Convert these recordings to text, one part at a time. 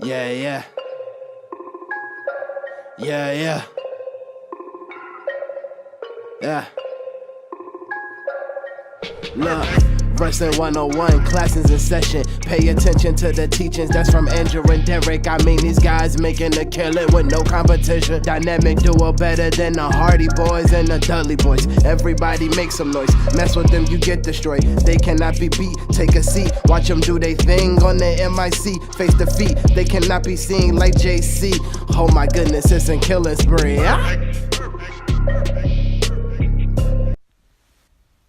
Yeah, yeah. Yeah, yeah. Yeah. Look, Wrestling 101, classes in session. Pay attention to the teachings, that's from Andrew and Derek. I mean, these guys making a killing with no competition. Dynamic duo better than the Hardy Boys and the Dudley Boys. Everybody make some noise, mess with them, you get destroyed. They cannot be beat, take a seat. Watch them do they thing on the MIC. Face defeat, they cannot be seen like JC. Oh my goodness, it's a killing spree.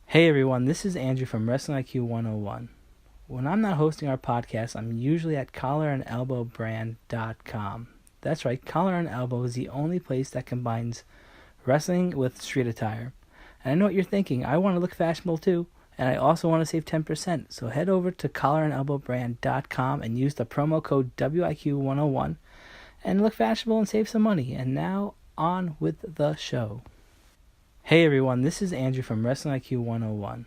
Hey everyone, this is Andrew from Wrestling IQ 101. When I'm not hosting our podcast, I'm usually at collarandelbowbrand.com. That's right, Collar and Elbow is the only place that combines wrestling with street attire. And I know what you're thinking, I want to look fashionable too, and I also want to save 10%. So head over to collarandelbowbrand.com and use the promo code WIQ101 and look fashionable and save some money. And now, on with the show. Hey everyone, this is Andrew from Wrestling IQ 101.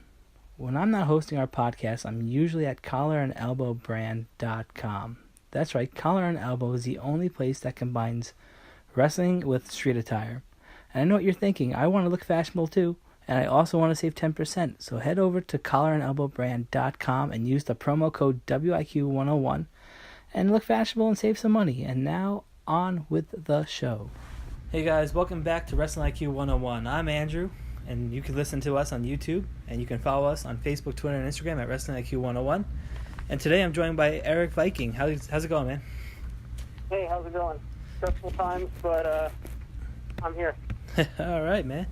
When I'm not hosting our podcast, I'm usually at collarandelbowbrand.com. That's right, Collar and Elbow is the only place that combines wrestling with street attire. And I know what you're thinking, I want to look fashionable too, and I also want to save 10%. So head over to collarandelbowbrand.com and use the promo code WIQ101 and look fashionable and save some money. And now, on with the show. Hey guys, welcome back to Wrestling IQ 101. I'm Andrew, and you can listen to us on YouTube, and you can follow us on Facebook, Twitter, and Instagram at Wrestling IQ 101. And today I'm joined by Erik Viking. How's it going, man? Hey, how's it going? Stressful times, but I'm here. All right, man.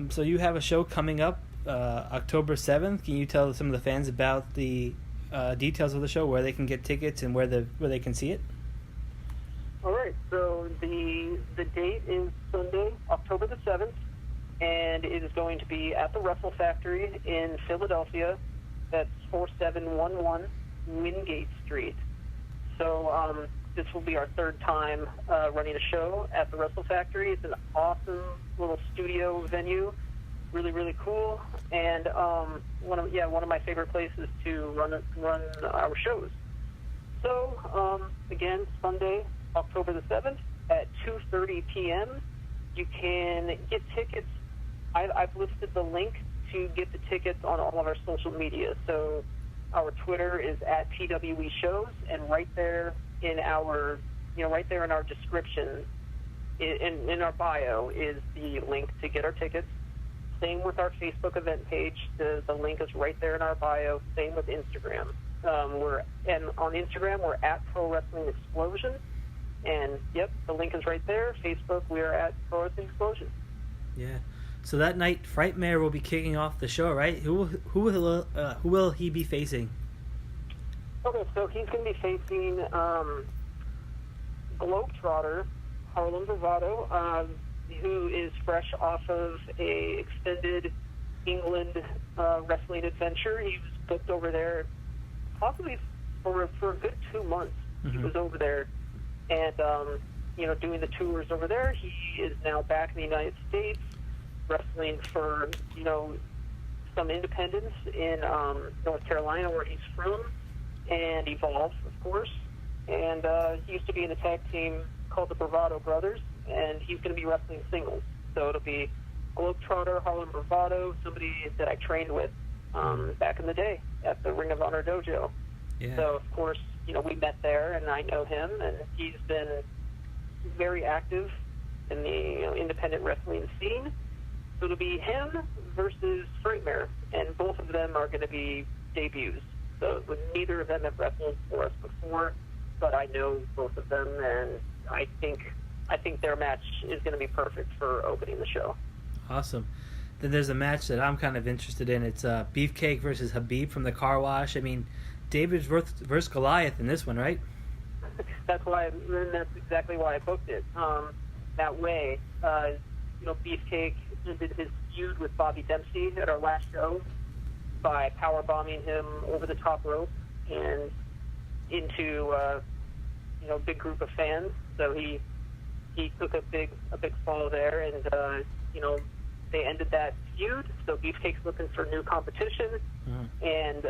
So you have a show coming up October 7th. Can you tell some of the fans about the details of the show, where they can get tickets and where they can see it? All right, so the date is Sunday, October the 7th, and it is going to be at the Wrestle Factory in Philadelphia. That's 4711 Wingate Street. So this will be our third time running a show at the Wrestle Factory. It's an awesome little studio venue, really, really cool, and one of my favorite places to run our shows. So again, Sunday, October the 7th at 2:30 p.m. You can get tickets. I've listed the link to get the tickets on all of our social media. So our Twitter is at PWE shows, and right there in our description, in our bio, is the link to get our tickets. Same with our Facebook event page. The link is right there in our bio. Same with Instagram. On Instagram we're at Pro Wrestling Explosion. And, yep, the link is right there. Facebook, we are at Pro Wrestling Explosion. Yeah. So that night, Frightmare will be kicking off the show, right? Who will he be facing? Okay, so he's going to be facing Globetrotter, Harlem Bravado, who is fresh off of a extended England wrestling adventure. He was booked over there possibly for a good 2 months. Mm-hmm. He was over there. And, doing the tours over there. He is now back in the United States, wrestling for, some independents in North Carolina, where he's from, and Evolve, of course. And he used to be in a tag team called the Bravado Brothers, and he's going to be wrestling singles. So it'll be Globetrotter, Harlem Bravado, somebody that I trained with back in the day at the Ring of Honor dojo. Yeah. So, of course, we met there, and I know him, and he's been very active in the independent wrestling scene. So it'll be him versus Frightmare, and both of them are going to be debuts. So neither of them have wrestled for us before, but I know both of them, and I think their match is going to be perfect for opening the show. Awesome. Then there's a match that I'm kind of interested in. It's Beefcake versus Habib from the Carwash. I mean, David's versus Goliath in this one, right? That's exactly why I booked it that way. Beefcake ended his feud with Bobby Dempsey at our last show by powerbombing him over the top rope and into a big group of fans. So he took a big fall there, and they ended that feud, so Beefcake's looking for new competition, and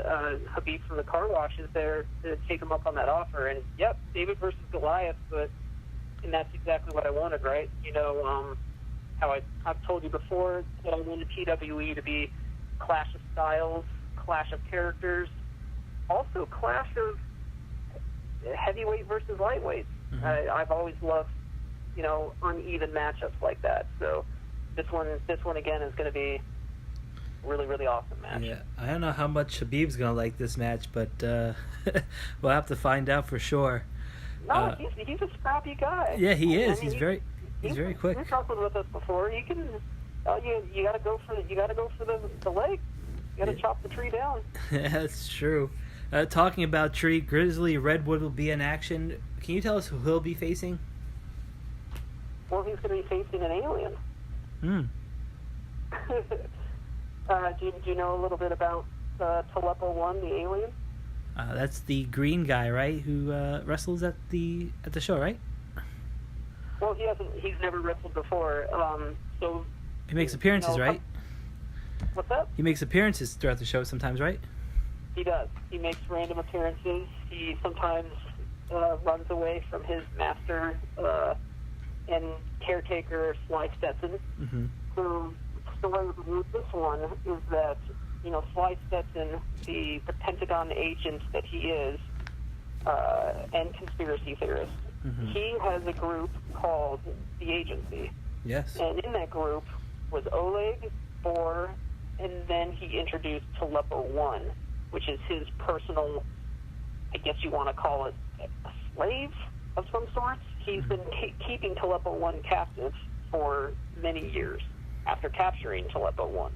Habib from the Carwash is there to take him up on that offer. And yep, David versus Goliath, and that's exactly what I wanted, right? You know, how I've told you before that I wanted PWE to be clash of styles, clash of characters, also clash of heavyweight versus lightweight. I've always loved, you know, uneven matchups like that. So this one again is going to be really, really awesome match. Yeah, I don't know how much Habib's going to like this match, but we'll have to find out for sure. No, he's a scrappy guy. Yeah, he is. I mean, he's very quick. He's wrestled with us before. You can, you got to go for the leg. You got to chop the tree down. Yeah, that's true. Talking about tree, Grizzly Redwood will be in action. Can you tell us who he'll be facing? Well, he's going to be facing an alien. Do you know a little bit about Telepo 1, the alien? That's the Greene guy, right? Who wrestles at the show, right? Well, he's never wrestled before. So he makes appearances, right? What's that? He makes appearances throughout the show sometimes, right? He does. He makes random appearances. He sometimes runs away from his master and caretaker, Sly Stetson. So the story with this one is that, you know, Sly Stetson, the Pentagon agent that he is, and conspiracy theorist, he has a group called the Agency. Yes. And in that group was Oleg, Boar, and then he introduced Telepo 1, which is his personal, I guess you want to call it, a slave of some sort. He's been keeping Telepo 1 captive for many years after capturing Telepo 1.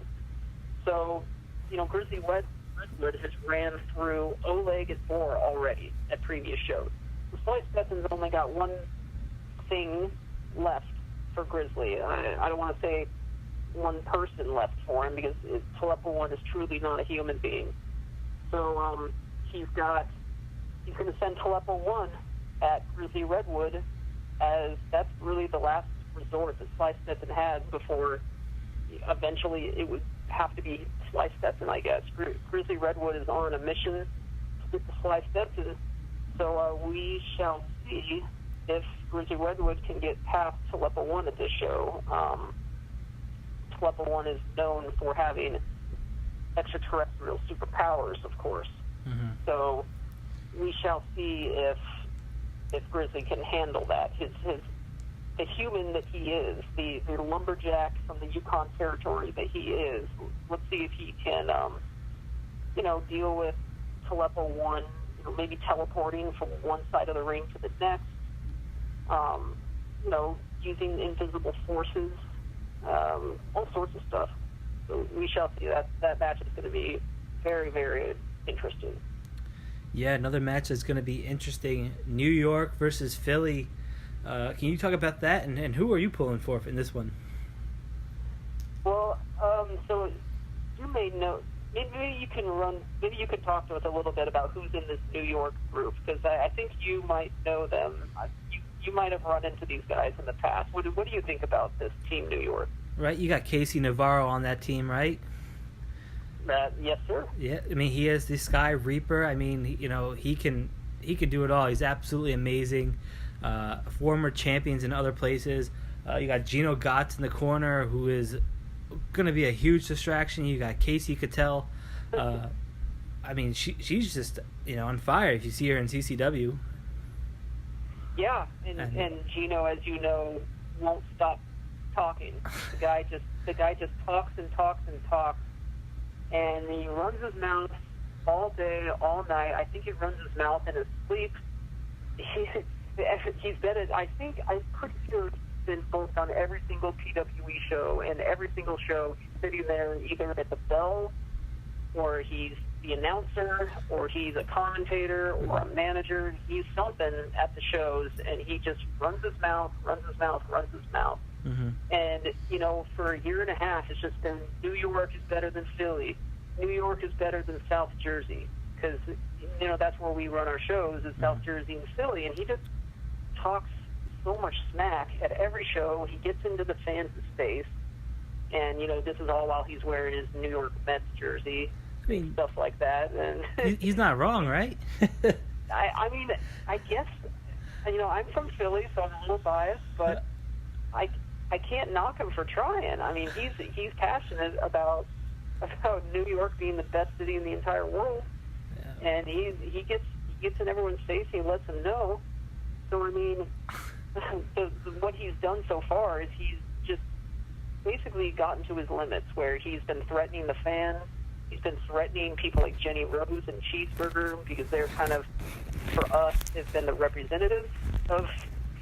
So, you know, Grizzly Redwood has ran through Oleg and Boar already at previous shows. So Sly Stetson's only got one thing left for Grizzly. I don't want to say one person left for him, because Telepo 1 is truly not a human being. So he's going to send Telepo 1 at Grizzly Redwood, as that's really the last resort that Sly Stetson had before eventually it would have to be Sly Stetson, I guess. Grizzly Redwood is on a mission to get to Sly Stetson, so we shall see if Grizzly Redwood can get past Telepo 1 at this show. Telepo 1 is known for having extraterrestrial superpowers, of course. So we shall see if Grizzly can handle that. The human that he is, the lumberjack from the Yukon Territory that he is. Let's see if he can, deal with Telepo 1, maybe teleporting from one side of the ring to the next. Using invisible forces, all sorts of stuff. So we shall see. That match is going to be very, very interesting. Yeah, another match that's going to be interesting. New York versus Philly. Can you talk about that, and who are you pulling for in this one? Well, so you may know. Maybe you can talk to us a little bit about who's in this New York group, because I think you might know them. You might have run into these guys in the past. What do you think about this team, New York? Right, you got Casey Navarro on that team, right? Yes, sir. Yeah, I mean, he is the Sky Reaper. I mean, he can do it all. He's absolutely amazing. Former champions in other places. You got Gino Gotts in the corner, who is going to be a huge distraction. You got Casey Cattell. I mean, she's just on fire if you see her in CCW. Yeah, and Gino, as you know, won't stop talking. The guy just talks and talks and talks, and he runs his mouth all day, all night. I think he runs his mouth in his sleep. He's been at, I'm pretty sure he's been booked on every single PWE show, and every single show he's sitting there either at the bell, or he's the announcer, or he's a commentator, or a manager. He's something at the shows, and he just runs his mouth. And, for a year and a half, it's just been New York is better than Philly. New York is better than South Jersey, because, that's where we run our shows, is South Jersey and Philly, and he just talks so much smack at every show. He gets into the fans' space, And, this is all while he's wearing his New York Mets jersey, I mean, stuff like that. And he's not wrong, right? I mean, I guess, I'm from Philly, so I'm a little biased, but I can't knock him for trying. I mean, he's passionate about New York being the best city in the entire world, and he gets in everyone's face. He lets them know. So I mean, what he's done so far is he's just basically gotten to his limits, where he's been threatening the fans. He's been threatening people like Jenny Rose and Cheeseburger, because they're kind of, for us, have been the representatives of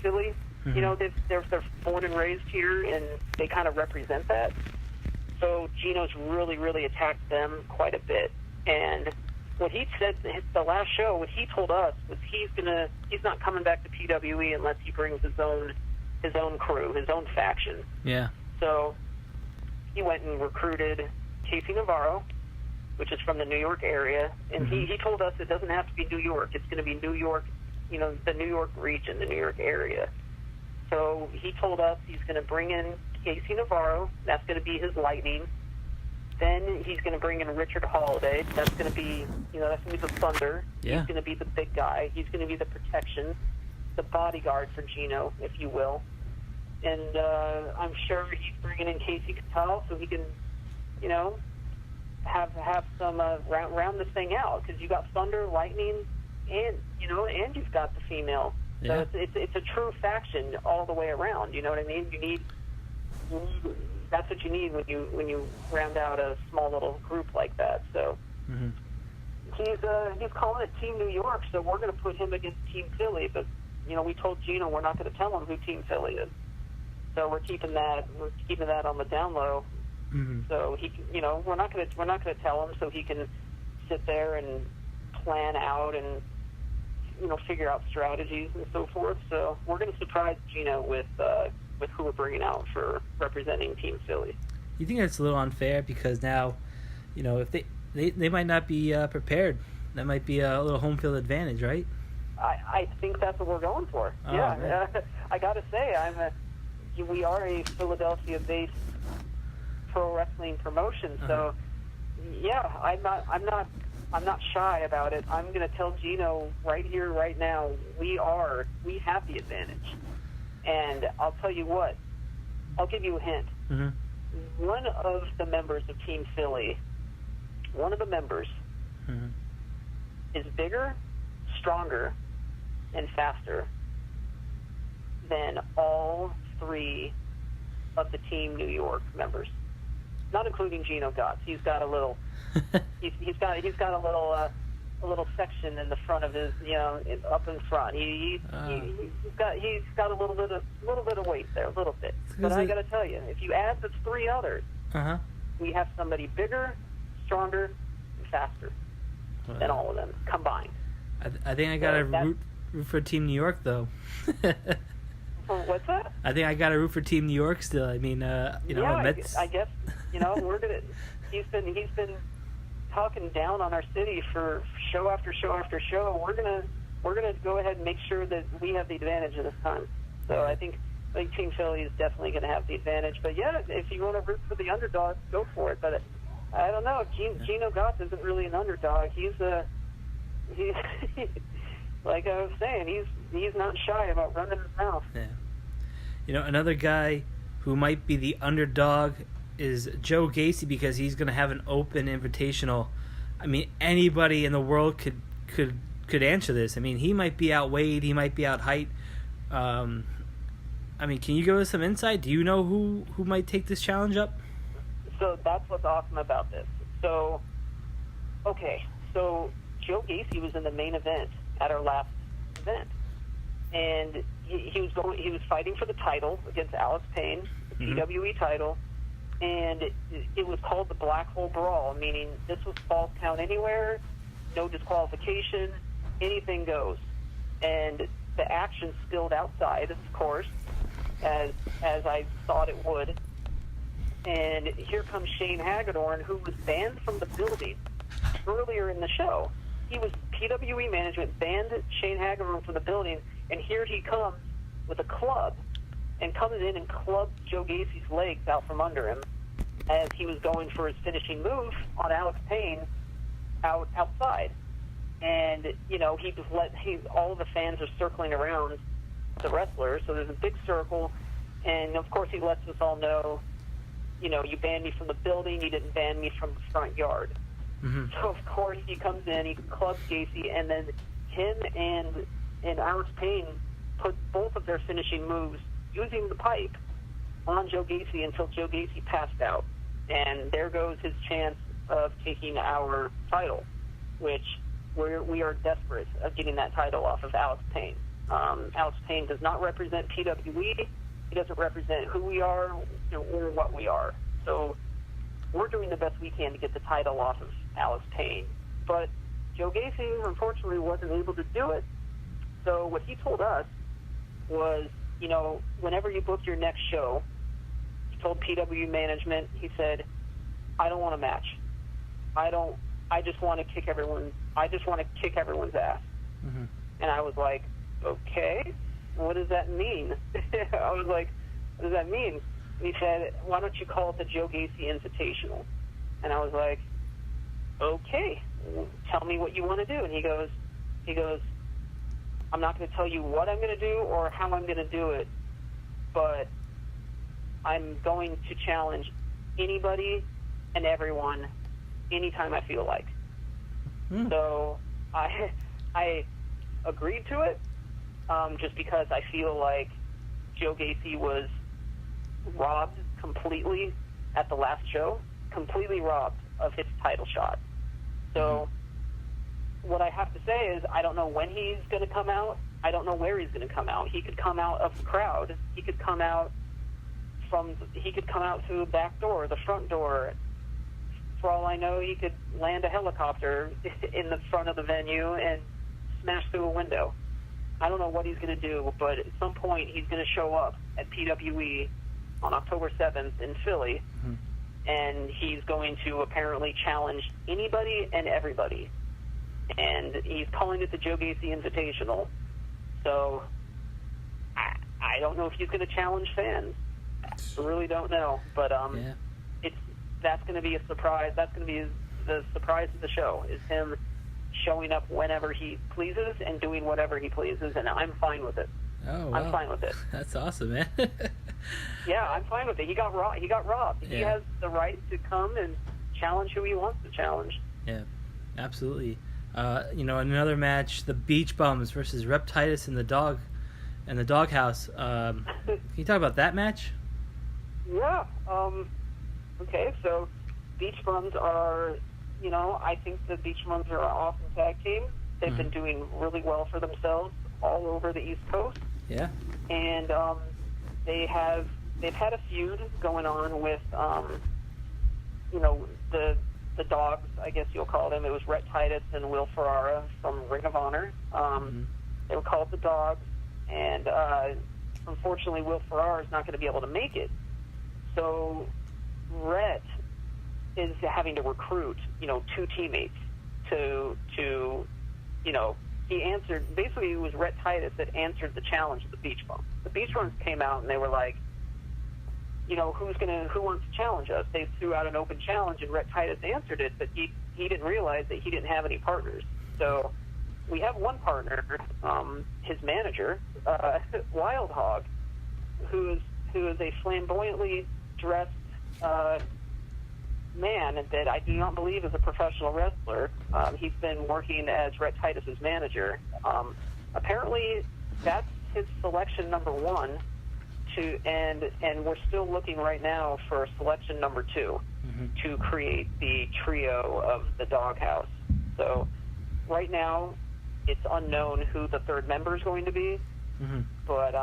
Philly. Mm-hmm. They're born and raised here, and they kind of represent that. So Gino's really, really attacked them quite a bit. And what he said the last show, what he told us was he's not coming back to PWE unless he brings his own crew, his own faction. Yeah. So he went and recruited Casey Navarro, which is from the New York area, and he told us it doesn't have to be New York. It's going to be New York, the New York region, the New York area. So he told us he's going to bring in Casey Navarro. That's going to be his Lightning. Then he's going to bring in Richard Holiday. That's going to be, that's going to be the Thunder. Yeah. He's going to be the big guy. He's going to be the protection, the bodyguard for Gino, if you will. And I'm sure he's bringing in Casey Catal so he can, have some round this thing out, because you got Thunder, Lightning, and and you've got the female. Yeah. So it's a true faction all the way around. You know what I mean? You need that's what you need when you round out a small little group like that. So he's calling it Team New York. So we're going to put him against Team Philly. But we told Gino we're not going to tell him who Team Philly is. So we're keeping that on the down low. So he can, we're not going to tell him, so he can sit there and plan out and figure out strategies and so forth. So we're going to surprise Gino with who we're bringing out for representing Team Philly. You think that's a little unfair, because now, if they might not be prepared, that might be a little home field advantage, right? I think that's what we're going for. Oh, yeah, I got to say, we are a Philadelphia-based pro wrestling promotion, so yeah, I'm not shy about it. I'm going to tell Gino right here, right now, we have the advantage. And I'll tell you what, I'll give you a hint. One of the members of Team Philly, is bigger, stronger, and faster than all three of the Team New York members, not including Gino Gotts. He's got a little, he's got a little section in the front of his, up in front. He's got a little bit of weight there, a little bit. But I got to tell you, if you add the three others, we have somebody bigger, stronger, and faster than all of them combined. I think I got to root for Team New York, though. What's that? I think I got to root for Team New York still. I mean, Mets. I guess we're gonna. He's been talking down on our city for show after show after show. We're gonna go ahead and make sure that we have the advantage this time. So I think Team Philly is definitely going to have the advantage. But yeah, if you want to root for the underdog, go for it. But I don't know. Gino Gotts isn't really an underdog. He's like I was saying, he's not shy about running his mouth. Yeah. Another guy who might be the underdog is Joe Gacy, because he's going to have an open invitational. I mean, anybody in the world could answer this. I mean, he might be outweighed, he might be out height. I mean, can you give us some insight? Do you know who might take this challenge up? So that's what's awesome about this. So Joe Gacy was in the main event at our last event, and he was fighting for the title against Alex Payne, the PWE title, and it was called the Black Hole Brawl, meaning this was false count anywhere, no disqualification, anything goes. And the action spilled outside, of course, as I thought it would. And here comes Shane Hagedorn, who was banned from the building earlier in the show. PWE management banned Shane Hagedorn from the building, and here he comes with a club and comes in and clubs Joe Gacy's legs out from under him. as he was going for his finishing move on Alex Payne outside. And, you know, all of the fans are circling around the wrestler, so there's a big circle, and of course he lets us all know, you know, you banned me from the building, you didn't ban me from the front yard. Mm-hmm. So of course he comes in, he clubs Gacy, and then him and Alex Payne put both of their finishing moves using the pipe on Joe Gacy until Joe Gacy passed out. And there goes his chance of taking our title, which we are desperate of getting that title off of Alex Payne. Alex Payne does not represent PWE. He doesn't represent who we are or what we are. So we're doing the best we can to get the title off of Alex Payne. But Joe Gacy, unfortunately, wasn't able to do it. So what he told us was, you know, whenever you book your next show, he told PWE management, he said, I don't want a match. I just want to kick everyone's ass. Mm-hmm. And I was like, okay, what does that mean? I was like, what does that mean? And he said, why don't you call it the Joe Gacy Invitational? And I was like, okay, tell me what you want to do. And he goes, I'm not going to tell you what I'm going to do or how I'm going to do it, but I'm going to challenge anybody and everyone anytime I feel like. So I agreed to it, just because I feel like Joe Gacy was robbed completely at the last show, completely robbed of his title shot. So what I have to say is I don't know when he's going to come out. I don't know where he's going to come out. He could come out of the crowd. He could come out through the back door, the front door. For all I know, he could land a helicopter in the front of the venue and smash through a window. I don't know what he's going to do, but at some point he's going to show up at PWE on October 7th in Philly, and he's going to apparently challenge anybody and everybody. And he's calling it the Joe Gacy Invitational. So I don't know if he's going to challenge fans. I really don't know. But that's going to be a surprise. That's going to be the surprise of the show, is him showing up whenever he pleases and doing whatever he pleases, and I'm fine with it. Oh, wow. I'm fine with it. That's awesome, man. Yeah, I'm fine with it. He got robbed. Yeah. He has the right to come and challenge who he wants to challenge. Yeah, absolutely. Another match, the Beach Bums versus Rep Titus and the Dawg, and the Doghouse. Can you talk about that match? Yeah. Okay, so Beach Bums are, I think the Beach Bums are an awesome tag team. They've been doing really well for themselves all over the East Coast. Yeah. And they've had a feud going on with, the Dogs, I guess you'll call them. It was Rhett Titus and Will Ferrara from Ring of Honor. They were called the Dogs, and unfortunately Will Ferrara is not going to be able to make it. So Rhett is having to recruit, two teammates to he answered, basically it was Rhett Titus that answered the challenge of the Beach Bums. The Beach Bums came out and they were like, who wants to challenge us? They threw out an open challenge and Rhett Titus answered it, but he didn't realize that he didn't have any partners. So we have one partner, his manager, Wild Hog, who is a flamboyantly dressed man that I do not believe is a professional wrestler. He's been working as Rhett Titus's manager. Apparently, that's his selection number one. And we're still looking right now for selection number 2 to create the trio of the Doghouse. So right now, it's unknown who the third member is going to be, but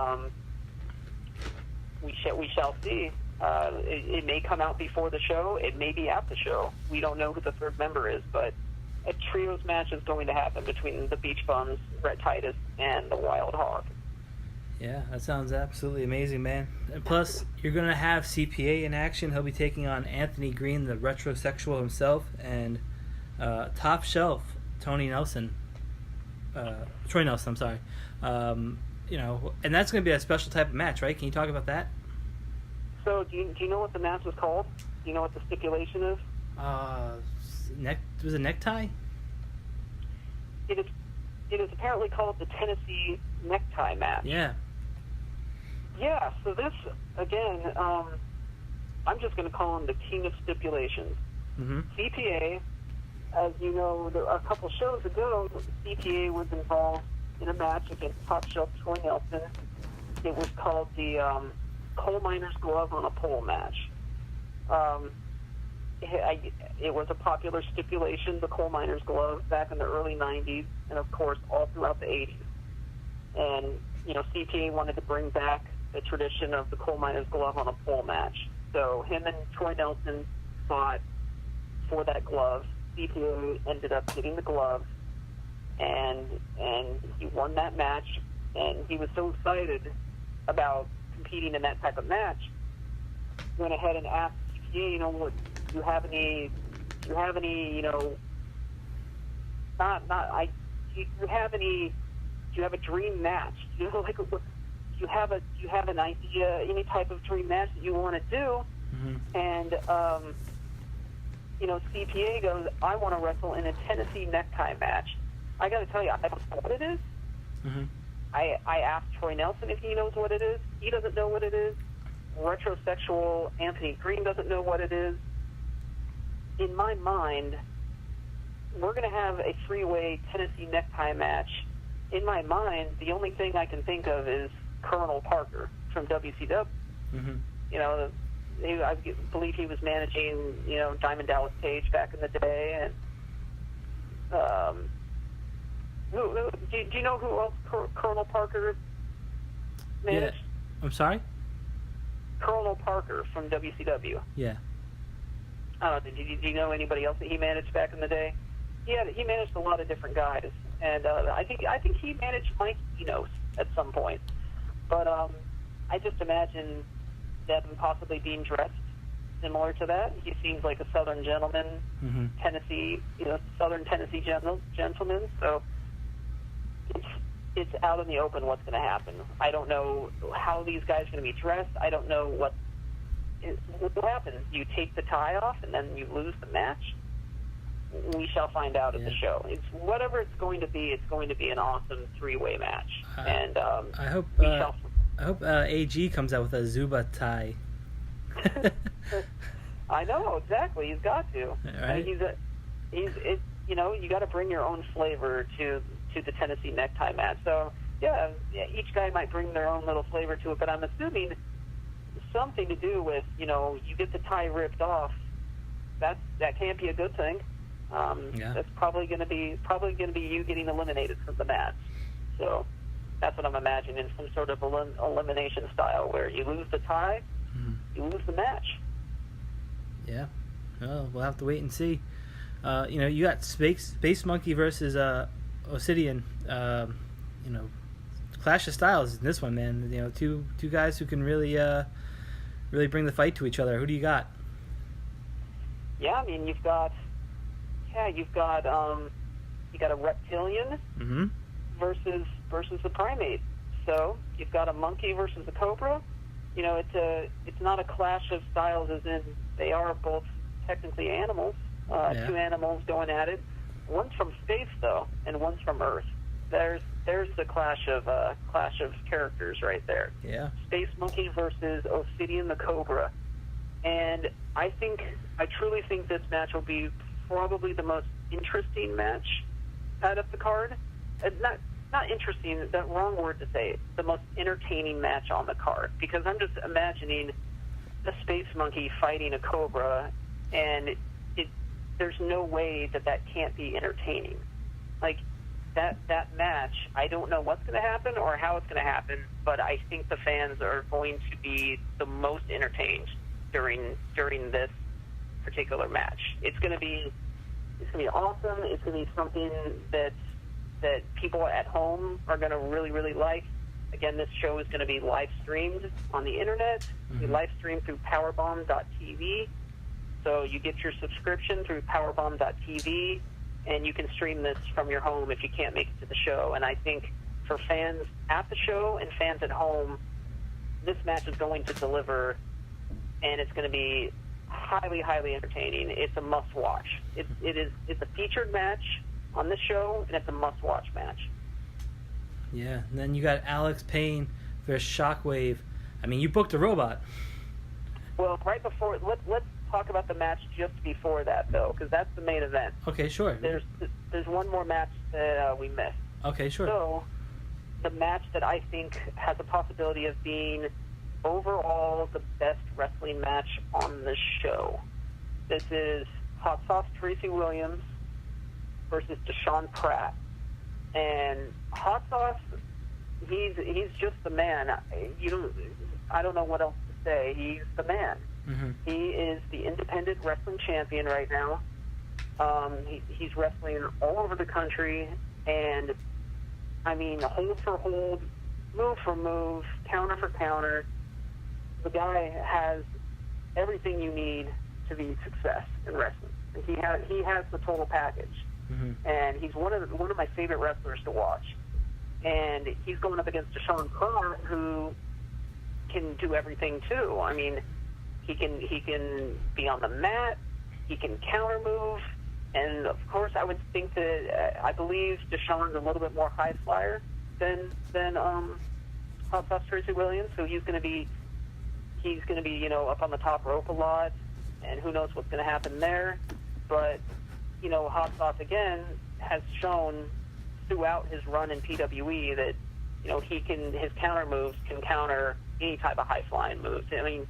we shall see. It may come out before the show. It may be at the show. We don't know who the third member is, but a trios match is going to happen between the Beach Bums, Rhett Titus, and the Wild Hog. Yeah, that sounds absolutely amazing, man. And plus, you're going to have CPA in action. He'll be taking on Anthony Greene, the retrosexual himself, and Top Shelf, Troy Nelson, I'm sorry. And that's going to be a special type of match, right? Can you talk about that? So do you know what the match was called? you know what the stipulation is? Was it necktie? It is apparently called the Tennessee necktie match. Yeah. Yeah, so this, again, I'm just going to call him the king of stipulations. Mm-hmm. CTPA, as you know, a couple shows ago, CTPA was involved in a match against Top Shelf Troy Nelson. It was called the Coal Miner's Glove on a Pole match. It was a popular stipulation, the Coal Miner's Glove, back in the early 90s, and of course all throughout the 80s. And, you know, CTPA wanted to bring back the tradition of the Coal Miner's Glove on a pole match. So him and Troy Nelson fought for that glove. CTPA ended up getting the glove, and he won that match, and he was so excited about competing in that type of match, went ahead and asked CTPA, you know, what, do you have any, you know, do you have a dream match? You know, like, do you have an idea, any type of dream match that you want to do? Mm-hmm. And, you know, CTPA goes, I want to wrestle in a Tennessee necktie match. I got to tell you, I don't know what it is. Mm-hmm. I asked Troy Nelson if he knows what it is. He doesn't know what it is. Retrosexual Anthony Greene doesn't know what it is. In my mind, we're going to have a three-way Tennessee necktie match. In my mind, the only thing I can think of is Colonel Parker from WCW. Mm-hmm. You know, I believe he was managing, you know, Diamond Dallas Page back in the day. And do you know who else Colonel Parker managed? Yeah. I'm sorry? Colonel Parker from WCW. Yeah. Do you know anybody else that he managed back in the day? He managed a lot of different guys, and I think he managed Mike Enos at some point. But I just imagine them possibly being dressed similar to that. He seems like a Southern gentleman, mm-hmm. Tennessee, you know, Southern Tennessee gentleman. So it's out in the open what's going to happen. I don't know how these guys are going to be dressed. I don't know what happens. You take the tie off and then you lose the match. We shall find out at the show. It's whatever it's going to be. It's going to be an awesome three-way match. And I hope AG comes out with a Zuba tie. I know exactly. He's got to. Right. You know, you got to bring your own flavor to the Tennessee necktie match. So yeah, each guy might bring their own little flavor to it. But I'm assuming something to do with, you know, you get the tie ripped off. That can't be a good thing. That's probably going to be you getting eliminated from the match. So that's what I'm imagining, some sort of elimination style where you lose the tie, you lose the match. Yeah. Well, we'll have to wait and see. You know, you got Space Monkey versus Ophidian. You know, clash of styles in this one, man. You know, two guys who can really bring the fight to each other. Who do you got? Yeah, I mean, you've got a reptilian mm-hmm. versus a primate. So you've got a monkey versus a cobra. You know, it's not a clash of styles as in they are both technically animals. Two animals going at it. One's from space though, and one's from Earth. There's the clash of characters right there. Yeah. Space Monkey versus Ophidian the Cobra. And I truly think this match will be probably the most interesting match out of the card. Not interesting, the wrong word to say, the most entertaining match on the card. Because I'm just imagining a Space Monkey fighting a Cobra, and there's no way that can't be entertaining. Like, that match, I don't know what's going to happen or how it's going to happen, but I think the fans are going to be the most entertained during this particular match. It's going to be awesome. It's going to be something that people at home are going to really, really like. Again, this show is going to be live streamed on the internet. Mm-hmm. We live stream through powerbomb.tv. So you get your subscription through powerbomb.tv, and you can stream this from your home if you can't make it to the show. And I think for fans at the show and fans at home, this match is going to deliver, and it's going to be highly, highly entertaining. It's a must-watch. It's a featured match on this show, and it's a must-watch match. Yeah, and then you got Alex Payne versus Shockwave. I mean, you booked a robot. Well, right before, let's talk about the match just before that, though, because that's the main event. Okay, sure. There's one more match that we missed. Okay, sure. So, the match that I think has a possibility of being overall the best wrestling match on the show. This is Hot Sauce Tracy Williams versus Desean Pratt. And Hot Sauce, he's just the man. I don't know what else to say. He's the man. Mm-hmm. He is the independent wrestling champion right now. He's wrestling all over the country, and I mean, hold for hold, move for move, counter for counter. The guy has everything you need to be success in wrestling. He has the total package, mm-hmm. and he's one of my favorite wrestlers to watch. And he's going up against Desean Pratt, who can do everything too. I mean, he can be on the mat, he can counter move, and of course, I would think that I believe Desean's a little bit more high flyer than Hot Sauce Tracy Williams, so he's going to be up on the top rope a lot, and who knows what's going to happen there. But Hot Sauce again has shown throughout his run in PWE that his counter moves can counter any type of high flying moves. I mean,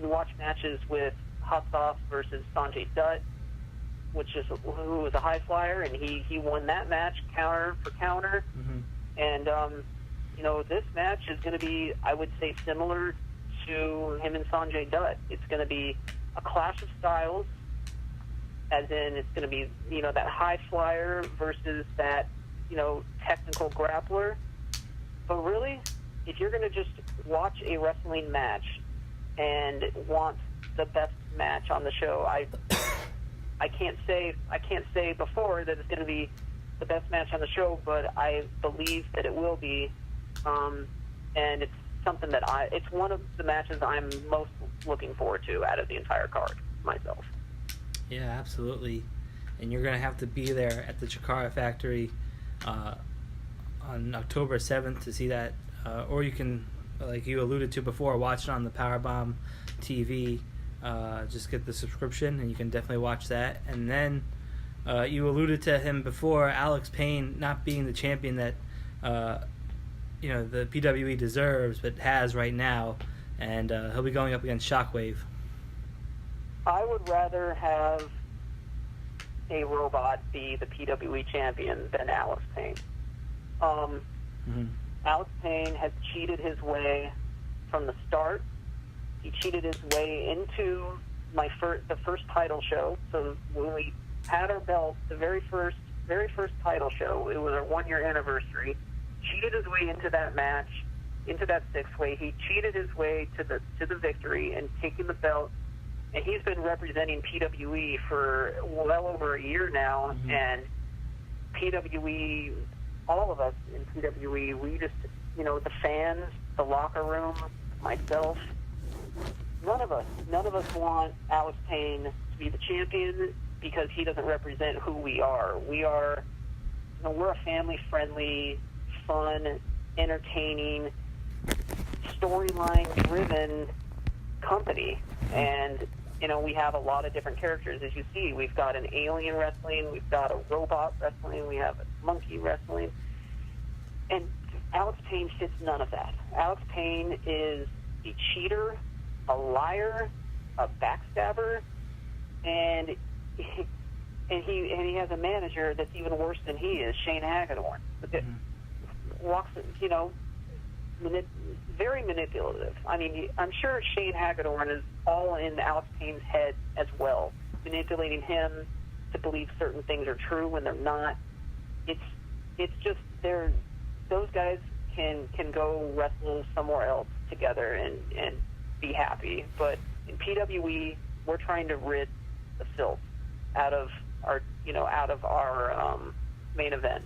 you watch matches with Hot Sauce versus Sanjay Dutt, who was a high flyer, and he won that match counter for counter. Mm-hmm. And this match is going to be, I would say, similar to him and Sanjay Dutt. It's going to be a clash of styles, as in it's going to be that high flyer versus that technical grappler. But really, if you're going to just watch a wrestling match and want the best match on the show, I can't say before that it's going to be the best match on the show, but I believe that it will be, and it's something that it's one of the matches I'm most looking forward to out of the entire card myself. Yeah, absolutely. And you're going to have to be there at the Chikara factory on October 7th to see that, or you can, like you alluded to before, watch it on the Powerbomb TV. Just get the subscription and you can definitely watch that. And then you alluded to him before, Alex Payne not being the champion that the PWE deserves but has right now, and he'll be going up against Shockwave. I would rather have a robot be the PWE champion than Alex Payne. Mm-hmm. Alex Payne has cheated his way from the start. He cheated his way into the first title show. So when we had our belt, the very first title show, it was our 1-year anniversary. Cheated his way into that match, into that 6-way. He cheated his way to the victory and taking the belt. And he's been representing PWE for well over a year now. Mm-hmm. And PWE, all of us in PWE, we just, the fans, the locker room, myself, none of us want Alex Payne to be the champion because he doesn't represent who we are. We're a family-friendly, fun, entertaining, storyline-driven company. And, we have a lot of different characters. As you see, we've got an alien wrestling, we've got a robot wrestling, we have a monkey wrestling. And Alex Payne fits none of that. Alex Payne is a cheater, a liar, a backstabber, and he has a manager that's even worse than he is, Shane Hagedorn. Mm-hmm. Walks, very manipulative. I mean, I'm sure Shane Hagedorn is all in Alex Payne's head as well, manipulating him to believe certain things are true when they're not. It's just those guys can go wrestle somewhere else together and be happy. But in PWE, we're trying to rid the filth out of our main event.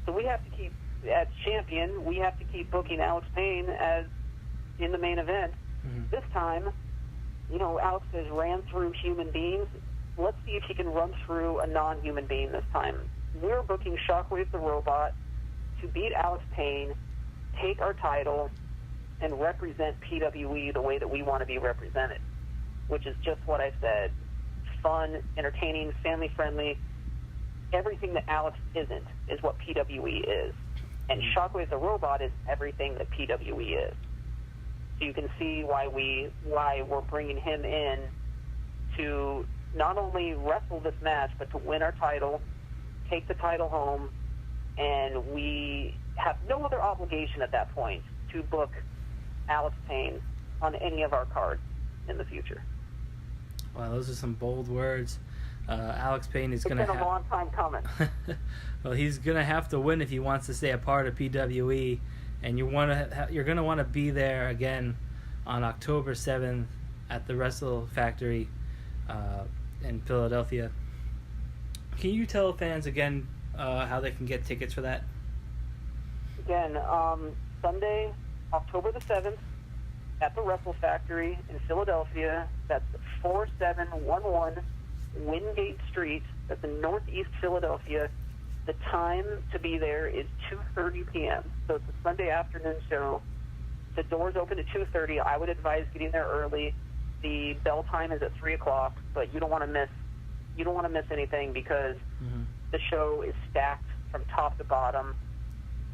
So we have to keep, as champion, we have to keep booking Alex Payne as in the main event. Mm-hmm. This time, Alex has ran through human beings. Let's see if he can run through a non-human being this time. We're booking Shockwave the robot to beat Alex Payne, take our title, and represent PWE the way that we want to be represented, which is just what I said. Fun, entertaining, family-friendly. Everything that Alex isn't is what PWE is. And Shockwave the robot is everything that PWE is. So you can see why we're bringing him in to not only wrestle this match, but to win our title, take the title home, and we have no other obligation at that point to book Alex Payne on any of our cards in the future. Wow, those are some bold words. Alex Payne is going to It's been a long time coming. Well, he's going to have to win if he wants to stay a part of PWE, and you're going to want to be there again on October 7th at the Wrestle Factory in Philadelphia. Can you tell fans again how they can get tickets for that? Again, Sunday, October the 7th, at the Wrestle Factory in Philadelphia. That's 4711 Wingate Street. That's in Northeast Philadelphia. The time to be there is 2:30 p.m. So it's a Sunday afternoon show. The doors open at 2:30. I would advise getting there early. The bell time is at 3 o'clock, but you don't want to miss anything because the show is stacked from top to bottom,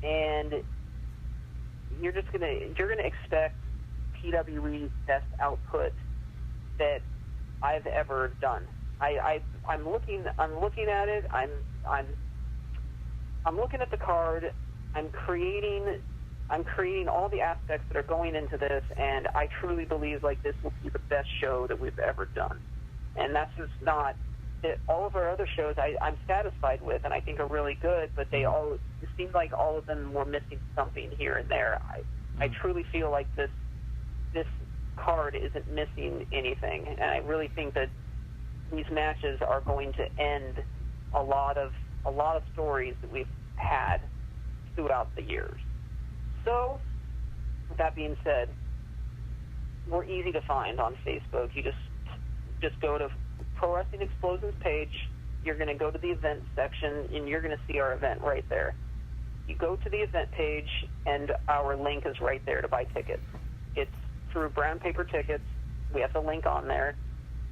and you're gonna expect PWE's best output that I've ever done. I'm looking at it. I'm looking at the card. I'm creating all the aspects that are going into this, and I truly believe like this will be the best show that we've ever done. And that's just not it. All of our other shows I'm satisfied with, and I think are really good, but it seems like all of them were missing something here and there. I truly feel like this card isn't missing anything, and I really think that these matches are going to end a lot of stories that we've had throughout the years. So, with that being said, we're easy to find on Facebook. You just go to Pro Wrestling Explosions page. You're going to go to the event section, and you're going to see our event right there. You go to the event page, and our link is right there to buy tickets. It's through Brown Paper Tickets. We have the link on there.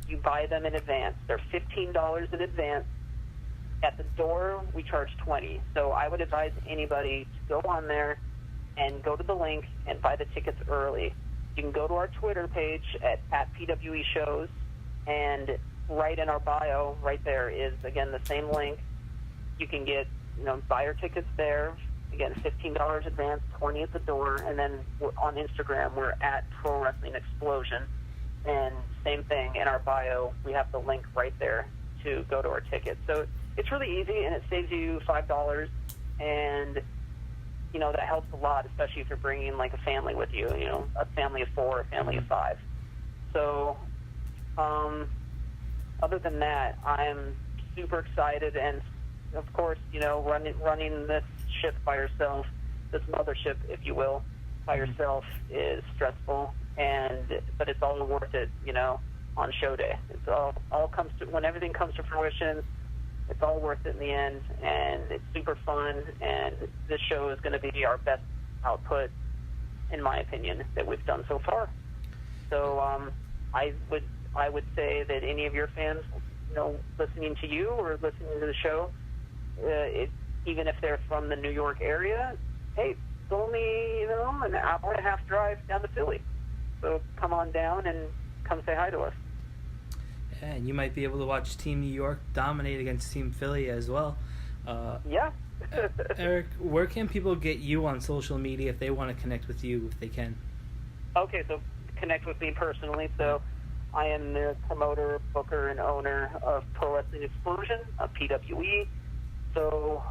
You buy them in advance. They're $15 in advance. At the door, we charge $20. So I would advise anybody to go on there and go to the link and buy the tickets early. You can go to our Twitter page at PWE Shows, and right in our bio, right there is, again, the same link. You can get, buy your tickets there. Again, $15 advance, $20 at the door, and then on Instagram, we're at Pro Wrestling Explosion. And same thing, in our bio, we have the link right there to go to our tickets. So it's really easy, and it saves you $5, and, that helps a lot, especially if you're bringing, like, a family with you, a family of 4, a family of 5. So, other than that, I'm super excited, and, of course, running this ship by yourself, this mothership, if you will, by yourself is stressful, but it's all worth it, on show day. It's all comes to, when everything comes to fruition, it's all worth it in the end, and it's super fun, and this show is going to be our best output, in my opinion, that we've done so far. So I would say that any of your fans, listening to you or listening to the show, even if they're from the New York area, hey, it's only, an hour and a half drive down to Philly. So come on down and come say hi to us. Yeah, and you might be able to watch Team New York dominate against Team Philly as well. Yeah. Erik, where can people get you on social media if they want to connect with you, if they can? Okay, so connect with me personally. So I am the promoter, booker, and owner of Pro Wrestling Explosion, of PWE. So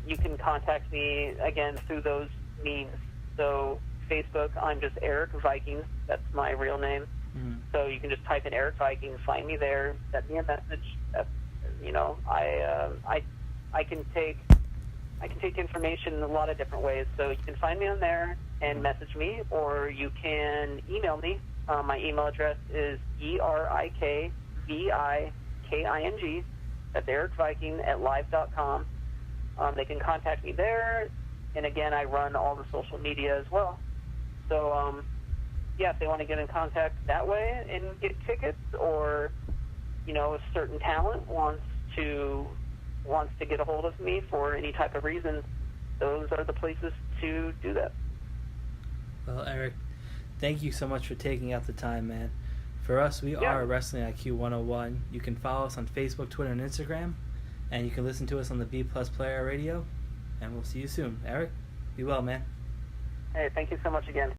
you can contact me, again, through those means. So Facebook, I'm just Erik Viking. That's my real name. So you can just type in Erik Viking, find me there, send me a message. I can take information in a lot of different ways. So you can find me on there and message me, or you can email me My email address is erikviking, that's Erik Viking at live.com. They can contact me there, and again, I run all the social media as well. So, yeah, if they want to get in contact that way and get tickets, or, you know, a certain talent wants to get a hold of me for any type of reason, those are the places to do that. Well, Erik, thank you so much for taking out the time, man. For us, we are Wrestling IQ 101. You can follow us on Facebook, Twitter, and Instagram, and you can listen to us on the B Plus Player Radio, and we'll see you soon. Erik, be well, man. Hey, thank you so much again.